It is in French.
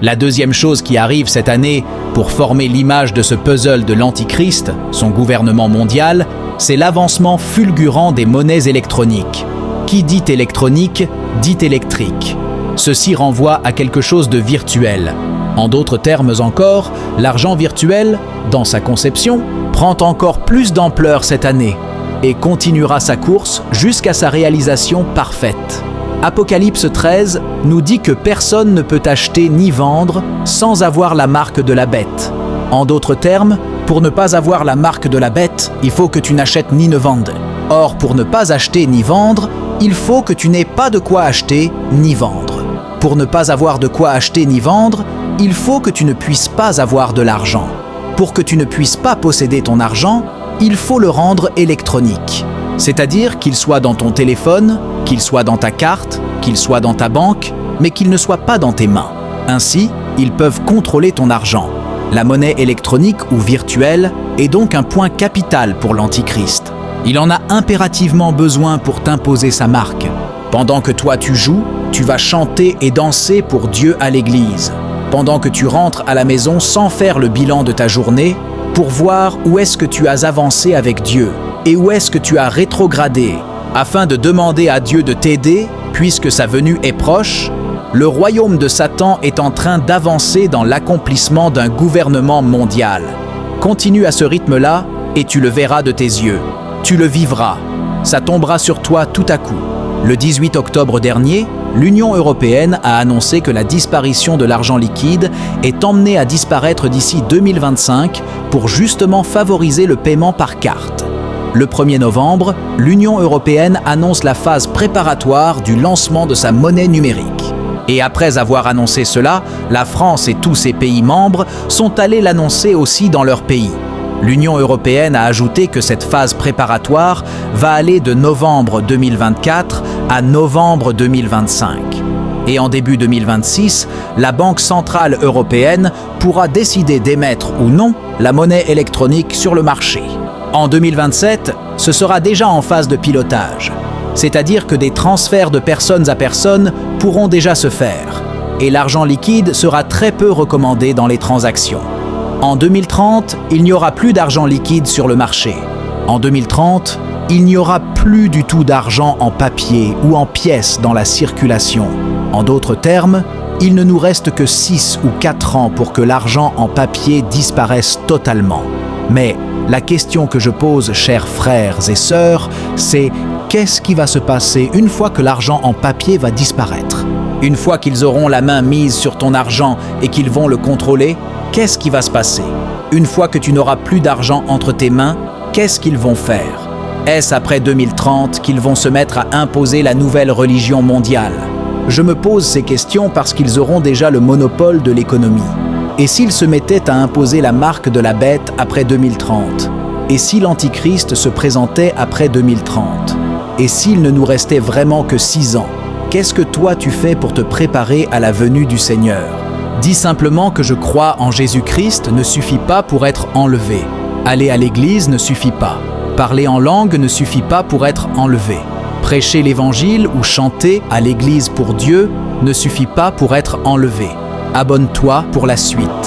La deuxième chose qui arrive cette année pour former l'image de ce puzzle de l'Antichrist, son gouvernement mondial, c'est l'avancement fulgurant des monnaies électroniques. Qui dit électronique, dit électrique. Ceci renvoie à quelque chose de virtuel. En d'autres termes encore, l'argent virtuel, dans sa conception, prend encore plus d'ampleur cette année et continuera sa course jusqu'à sa réalisation parfaite. Apocalypse 13 nous dit que personne ne peut acheter ni vendre sans avoir la marque de la bête. En d'autres termes, pour ne pas avoir la marque de la bête, il faut que tu n'achètes ni ne vendes. Or, pour ne pas acheter ni vendre, il faut que tu n'aies pas de quoi acheter ni vendre. Pour ne pas avoir de quoi acheter ni vendre, il faut que tu ne puisses pas avoir de l'argent. Pour que tu ne puisses pas posséder ton argent, il faut le rendre électronique. C'est-à-dire qu'il soit dans ton téléphone, qu'il soit dans ta carte, qu'il soit dans ta banque, mais qu'il ne soit pas dans tes mains. Ainsi, ils peuvent contrôler ton argent. La monnaie électronique ou virtuelle est donc un point capital pour l'Antichrist. Il en a impérativement besoin pour t'imposer sa marque. Pendant que toi tu joues, tu vas chanter et danser pour Dieu à l'église. Pendant que tu rentres à la maison sans faire le bilan de ta journée, pour voir où est-ce que tu as avancé avec Dieu et où est-ce que tu as rétrogradé, afin de demander à Dieu de t'aider, puisque sa venue est proche, le royaume de Satan est en train d'avancer dans l'accomplissement d'un gouvernement mondial. Continue à ce rythme-là et tu le verras de tes yeux. Tu le vivras. Ça tombera sur toi tout à coup. Le 18 octobre dernier, l'Union européenne a annoncé que la disparition de l'argent liquide est emmenée à disparaître d'ici 2025 pour justement favoriser le paiement par carte. Le 1er novembre, l'Union européenne annonce la phase préparatoire du lancement de sa monnaie numérique. Et après avoir annoncé cela, la France et tous ses pays membres sont allés l'annoncer aussi dans leur pays. L'Union européenne a ajouté que cette phase préparatoire va aller de novembre 2024 à novembre 2025. Et en début 2026, la Banque centrale européenne pourra décider d'émettre ou non la monnaie électronique sur le marché. En 2027, ce sera déjà en phase de pilotage, c'est-à-dire que des transferts de personnes à personnes pourront déjà se faire, et l'argent liquide sera très peu recommandé dans les transactions. En 2030, il n'y aura plus d'argent liquide sur le marché. En 2030, il n'y aura plus du tout d'argent en papier ou en pièces dans la circulation. En d'autres termes, il ne nous reste que 6 ou 4 ans pour que l'argent en papier disparaisse totalement. Mais la question que je pose, chers frères et sœurs, c'est qu'est-ce qui va se passer une fois que l'argent en papier va disparaître? Une fois qu'ils auront la main mise sur ton argent et qu'ils vont le contrôler, qu'est-ce qui va se passer? Une fois que tu n'auras plus d'argent entre tes mains, qu'est-ce qu'ils vont faire? Est-ce après 2030 qu'ils vont se mettre à imposer la nouvelle religion mondiale? Je me pose ces questions parce qu'ils auront déjà le monopole de l'économie. Et s'ils se mettaient à imposer la marque de la bête après 2030? Et si l'Antichrist se présentait après 2030? Et s'il ne nous restait vraiment que 6 ans? Qu'est-ce que toi tu fais pour te préparer à la venue du Seigneur? Dis simplement que je crois en Jésus-Christ ne suffit pas pour être enlevé. Aller à l'église ne suffit pas. Parler en langue ne suffit pas pour être enlevé. Prêcher l'évangile ou chanter à l'église pour Dieu ne suffit pas pour être enlevé. Abonne-toi pour la suite.